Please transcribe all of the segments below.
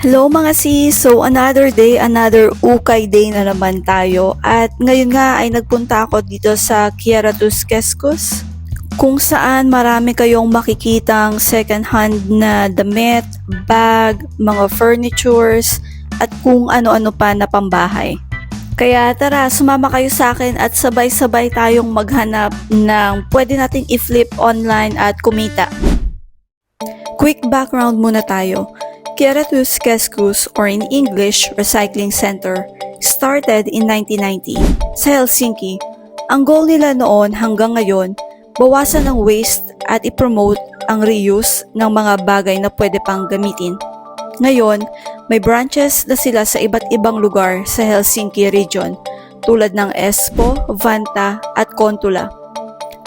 Hello mga sis! So another day, another ukay day na naman tayo at ngayon nga ay nagpunta ako dito sa Kieratus Keskus kung saan marami kayong makikitang second hand na damit, bag, mga furnitures at kung ano-ano pa na pambahay. Kaya tara, sumama kayo sa akin at sabay-sabay tayong maghanap ng pwede nating i-flip online at kumita. Quick background muna tayo. Kieratus Keskus, or in English, Recycling Center, started in 1990 sa Helsinki. Ang goal nila noon hanggang ngayon, bawasan ang waste at i-promote ang reuse ng mga bagay na pwede pang gamitin. Ngayon, may branches na sila sa iba't ibang lugar sa Helsinki region tulad ng Espoo, Vantaa at Kontula.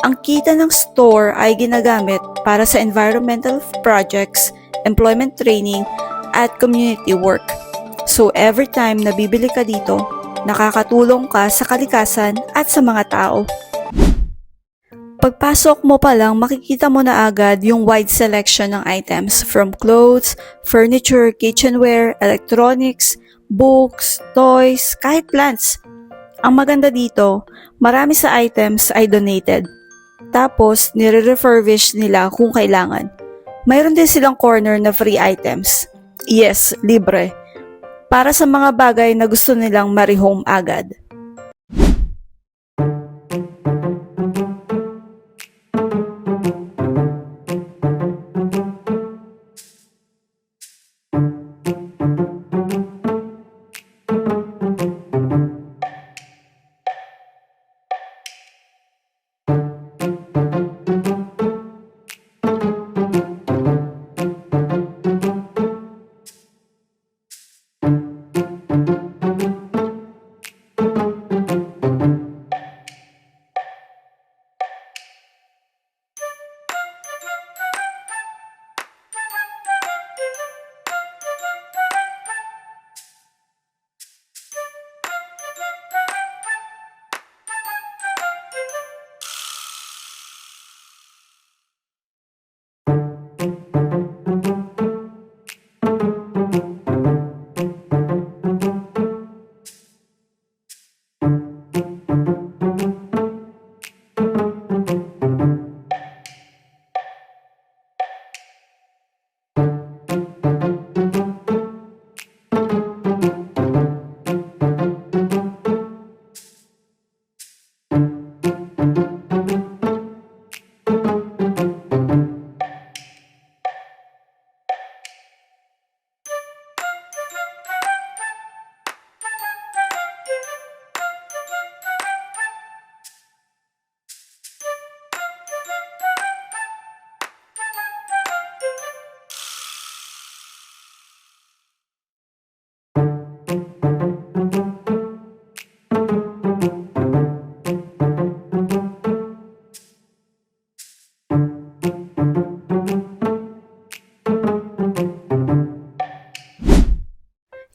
Ang kita ng store ay ginagamit para sa environmental projects, employment training, at community work. So every time na bibili ka dito, nakakatulong ka sa kalikasan at sa mga tao. Pagpasok mo pa lang, makikita mo na agad yung wide selection ng items from clothes, furniture, kitchenware, electronics, books, toys, kahit plants. Ang maganda dito, marami sa items ay donated. Tapos, nire-refurbish nila kung kailangan. Mayroon din silang corner na free items. Yes, libre. Para sa mga bagay na gusto nilang ma-rehome agad.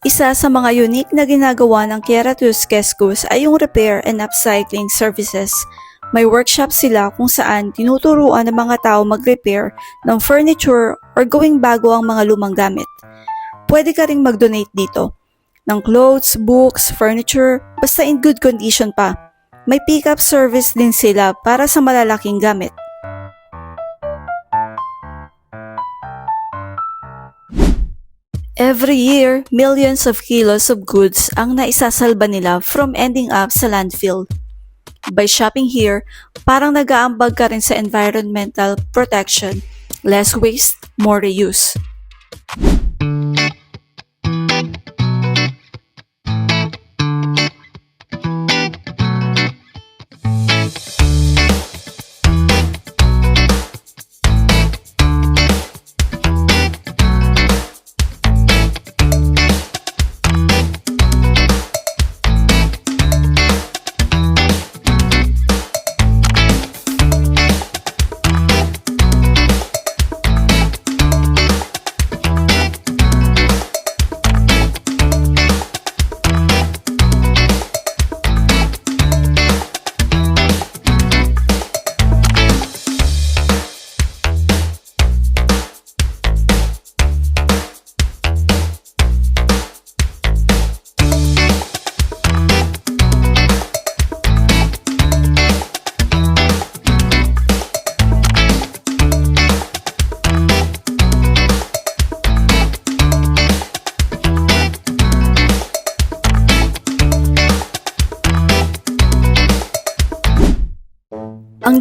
Isa sa mga unique na ginagawa ng Kieratus Keskus ay yung repair and upcycling services. May workshop sila kung saan tinuturuan ng mga tao mag-repair ng furniture or gawing bago ang mga lumang gamit. Pwede ka ring mag-donate dito ng clothes, books, furniture, basta in good condition pa. May pick-up service din sila para sa malalaking gamit. Every year, millions of kilos of goods ang naisasalba nila from ending up sa landfill. By shopping here, parang nag-aambag ka rin sa environmental protection, less waste, more reuse.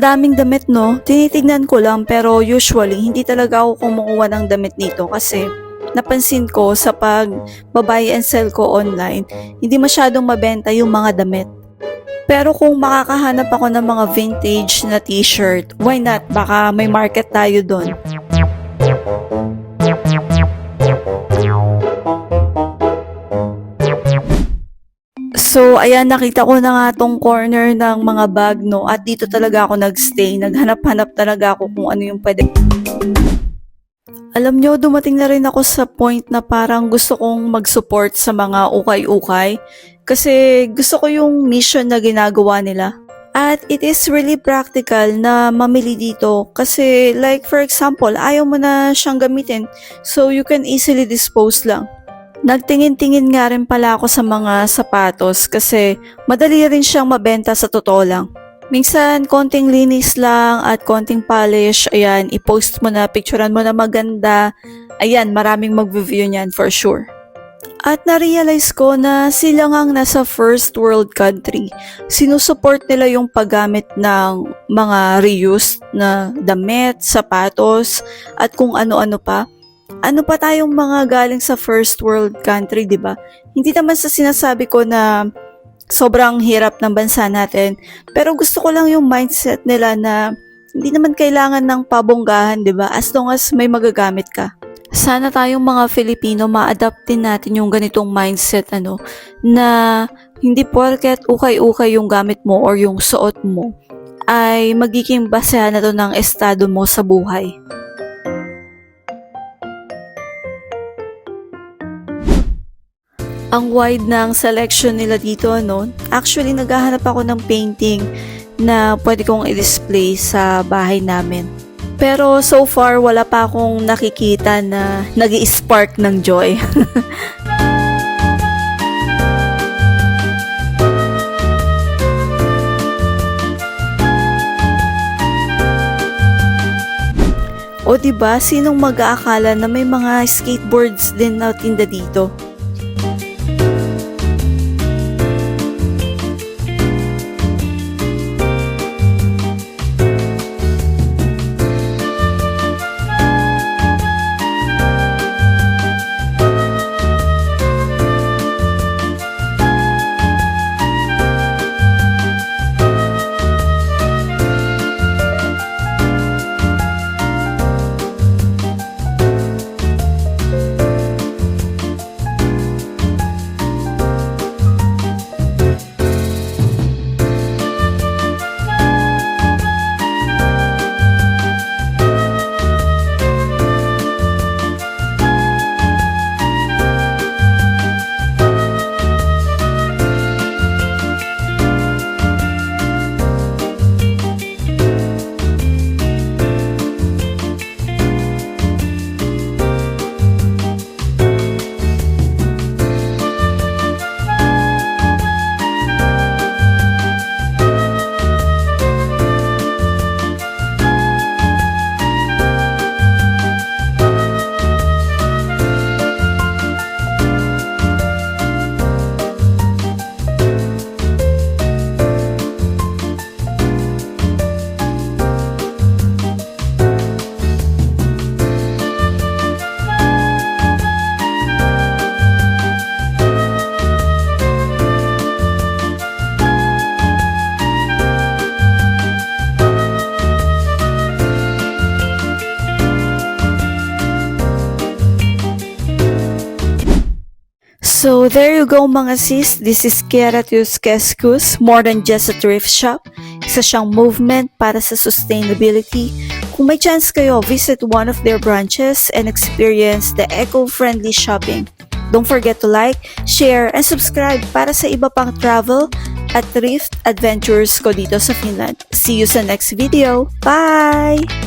Ang daming damit, no? Tinitignan ko lang pero usually hindi talaga ako kumukuha ng damit dito kasi napansin ko sa pag-buy and sell ko online, hindi masyadong mabenta yung mga damit. Pero kung makakahanap ako ng mga vintage na t-shirt, why not? Baka may market tayo doon. So, ayan, nakita ko na nga tong corner ng mga bag, no? At dito talaga ako nagstay. Naghanap-hanap talaga ako kung ano yung pwede. Alam nyo, dumating na rin ako sa point na parang gusto kong mag-support sa mga ukay-ukay. Kasi gusto ko yung mission na ginagawa nila. At it is really practical na mamili dito. Kasi like for example, ayaw mo na siyang gamitin. So you can easily dispose lang. Nagtingin-tingin nga rin pala ako sa mga sapatos kasi madali rin siyang mabenta sa totoo lang. Minsan, konting linis lang at konting polish, ayan, i-post mo na, picturean mo na maganda, ayan, maraming mag-view niyan for sure. At na-realize ko na sila ngang nasa first world country. Sinusupport nila yung paggamit ng mga reused na damit, sapatos, at kung ano-ano pa. Ano pa tayong mga galing sa first world country, di ba? Hindi naman sa sinasabi ko na sobrang hirap ng bansa natin, pero gusto ko lang yung mindset nila na hindi naman kailangan ng pabonggahan, di ba? As long as may magagamit ka. Sana tayong mga Filipino ma-adapt din natin yung ganitong mindset, na hindi porket ukay-ukay yung gamit mo or yung suot mo, ay magiging basehan na to ng estado mo sa buhay. Ang wide ng selection nila dito, no? Actually, naghahanap ako ng painting na pwede kong i-display sa bahay namin. Pero so far, wala pa akong nakikita na nag-i-spark ng joy. O diba, sinong mag-aakala na may mga skateboards din na tinda dito? So there you go mga sis, this is Kieratus Keskus, more than just a thrift shop. Isa siyang movement para sa sustainability. Kung may chance kayo, visit one of their branches and experience the eco-friendly shopping. Don't forget to like, share, and subscribe para sa iba pang travel at thrift adventures ko dito sa Finland. See you sa next video. Bye!